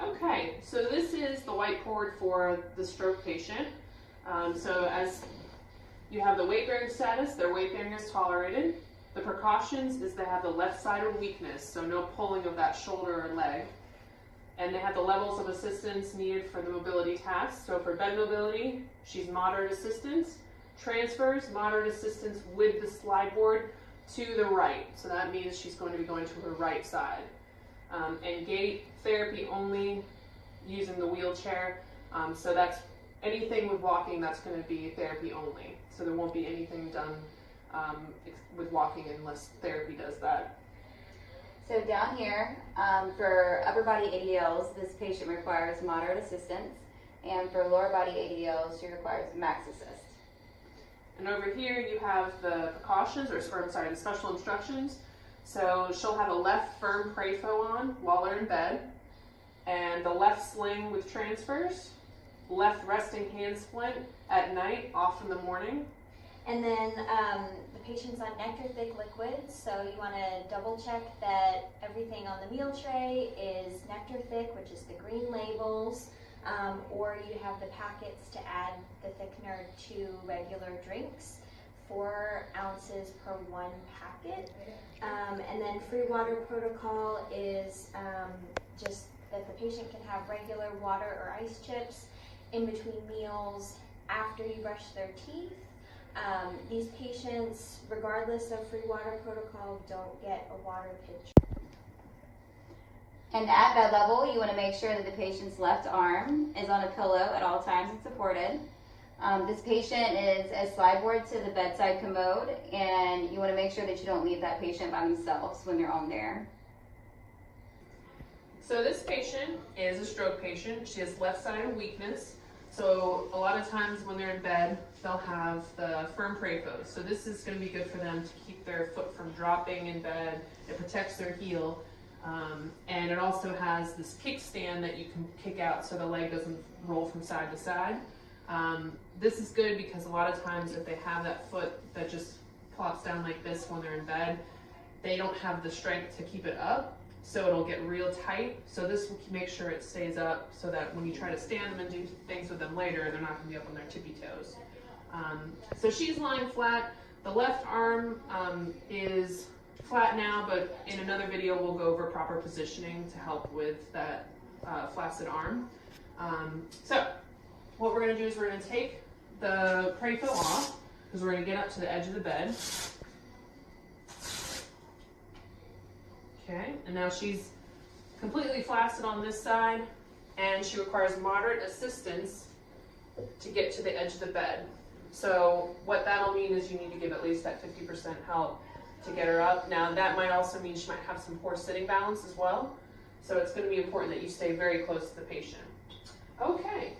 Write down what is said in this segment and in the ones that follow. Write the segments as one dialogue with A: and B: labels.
A: Okay, so this is the whiteboard for the stroke patient. So as you have the weight bearing status, their weight bearing is tolerated. The precautions is they have the left side of weakness, so no pulling of that shoulder or leg. And they have the levels of assistance needed for the mobility tasks. So for bed mobility, she's moderate assistance. Transfers, moderate assistance with the slide board to the right. So that means she's going to be going to her right side. And gait therapy only using the wheelchair. So that's anything with walking, that's going to be therapy only. So there won't be anything done with walking unless therapy does that.
B: So down here, for upper body ADLs, this patient requires moderate assistance, and for lower body ADLs, she requires max assist.
A: And over here you have the precautions, the special instructions. So she'll have a left firm Prafo on while they're in bed, and the left sling with transfers, left resting hand splint at night, off in the morning.
C: And then the patient's on Nectar Thick liquids, so you want to double check that everything on the meal tray is Nectar Thick, which is the green labels, or you have the packets to add the thickener to regular drinks, 4 ounces per 1 packet. And then free water protocol is just that the patient can have regular water or ice chips in between meals after you brush their teeth. These patients, regardless of free water protocol, don't get a water pitcher.
B: And at bed level, you want to make sure that the patient's left arm is on a pillow at all times and supported. This patient is a slide board to the bedside commode, and you want to make sure that you don't leave that patient by themselves when you're on there.
A: So this patient is a stroke patient. She has left-sided weakness. So a lot of times when they're in bed, they'll have the firm Prafos. So this is going to be good for them to keep their foot from dropping in bed. It protects their heel. And it also has this kickstand that you can kick out so the leg doesn't roll from side to side. This is good because a lot of times if they have that foot that just plops down like this when they're in bed, they don't have the strength to keep it up. So it'll get real tight. So this will make sure it stays up so that when you try to stand them and do things with them later, they're not going to be up on their tippy toes. So she's lying flat. The left arm is flat now, but in another video we'll go over proper positioning to help with that flaccid arm. So what we're going to do is we're going to take the Prafo off because we're going to get up to the edge of the bed. Okay, and now she's completely flaccid on this side, and she requires moderate assistance to get to the edge of the bed. So what that'll mean is you need to give at least that 50% help to get her up. Now that might also mean she might have some poor sitting balance as well. So it's going to be important that you stay very close to the patient. Okay,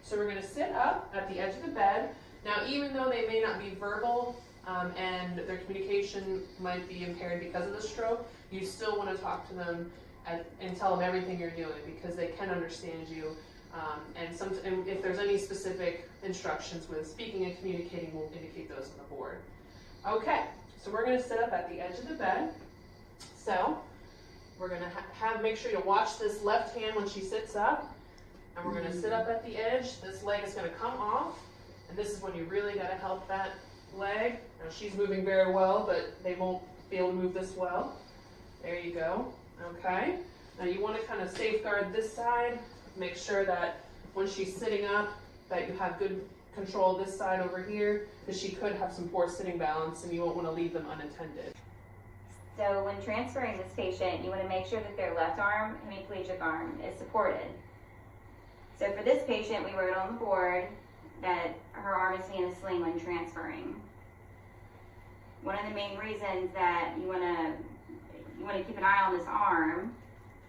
A: so we're going to sit up at the edge of the bed. Now even though they may not be verbal and their communication might be impaired because of the stroke, you still want to talk to them and tell them everything you're doing because they can understand you. And if there's any specific instructions with speaking and communicating, we'll indicate those on the board. Okay, so we're going to sit up at the edge of the bed. So we're going to make sure you watch this left hand when she sits up. And we're going to sit up at the edge. This leg is going to come off. And this is when you really got to help that leg. Now she's moving very well, but they won't be able to move this well. There you go. Okay. Now you want to kind of safeguard this side. Make sure that when she's sitting up, that you have good control of this side over here, because she could have some poor sitting balance and you won't want to leave them unattended.
B: So when transferring this patient, you want to make sure that their left arm, hemiplegic arm, is supported. So for this patient, we wrote on the board that her arm is in a sling when transferring. One of the main reasons that you want to keep an eye on this arm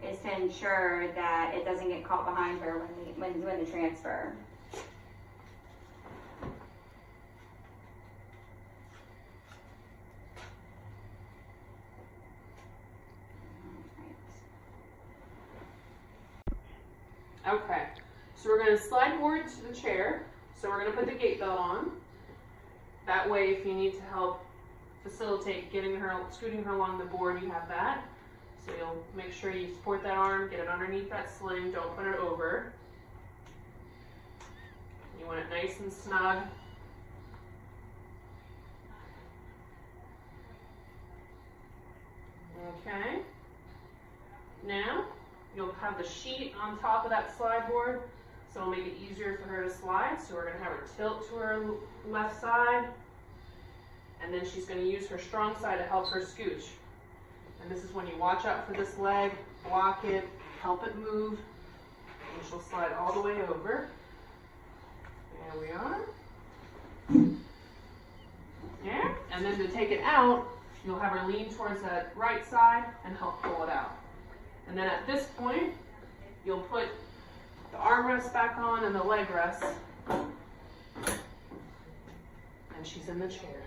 B: is to ensure that it doesn't get caught behind her when doing the transfer.
A: Okay, so we're going to slide forward to the chair. So we're going to put the gait belt on. That way, if you need to help facilitate getting her, scooting her along the board, you have that. So you'll make sure you support that arm, get it underneath that sling, don't put it over. You want it nice and snug. Okay. Now, you'll have the sheet on top of that slide board, so it'll make it easier for her to slide. So we're gonna have her tilt to her left side, and then she's gonna use her strong side to help her scooch. And this is when you watch out for this leg, block it, help it move, and she'll slide all the way over. There we are. Yeah, and then to take it out, you'll have her lean towards that right side and help pull it out. And then at this point, you'll put the armrest back on and the leg rest. And she's in the chair.